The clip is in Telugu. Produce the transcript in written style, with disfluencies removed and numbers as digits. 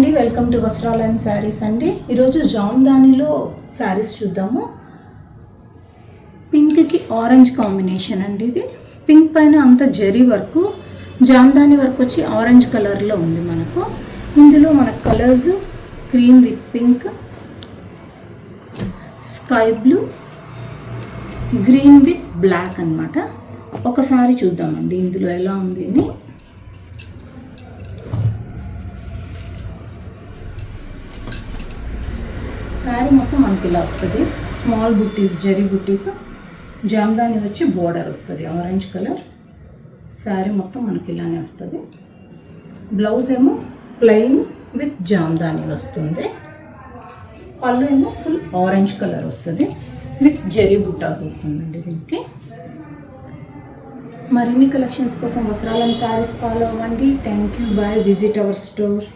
అండి వెల్కమ్ టు వస్త్రాలయం శారీస్ అండి. ఈరోజు జామ్దానిలో శారీస్ చూద్దాము. పింక్కి ఆరెంజ్ కాంబినేషన్ అండి. ఇది పింక్ పైన అంత జరీ వర్క్, జామ్దాని వర్క్ వచ్చి ఆరెంజ్ కలర్లో ఉంది. మనకు ఇందులో మన colours cream with pink, sky blue, green with black అన్నమాట. ఒకసారి చూద్దామండి ఇందులో ఎలా ఉంది అని. శారీ మొత్తం మనకి ఇలా వస్తుంది. స్మాల్ బుట్టీస్, జరీ బుట్టీస్, జామ్దాని వచ్చి బోర్డర్ వస్తుంది ఆరెంజ్ కలర్. శారీ మొత్తం మనకి ఇలానే వస్తుంది. బ్లౌజ్ ఏమో ప్లెయిన్ విత్ జామ్దాని వస్తుంది. పళ్ళు ఏమో ఫుల్ ఆరెంజ్ కలర్ వస్తుంది విత్ జరీ బుట్టాస్ వస్తుందండి దీనికి. మరిన్ని కలెక్షన్స్ కోసం వస్త్రాలయం శారీస్ ఫాలో అవ్వండి. Thank you. By. Visit our store.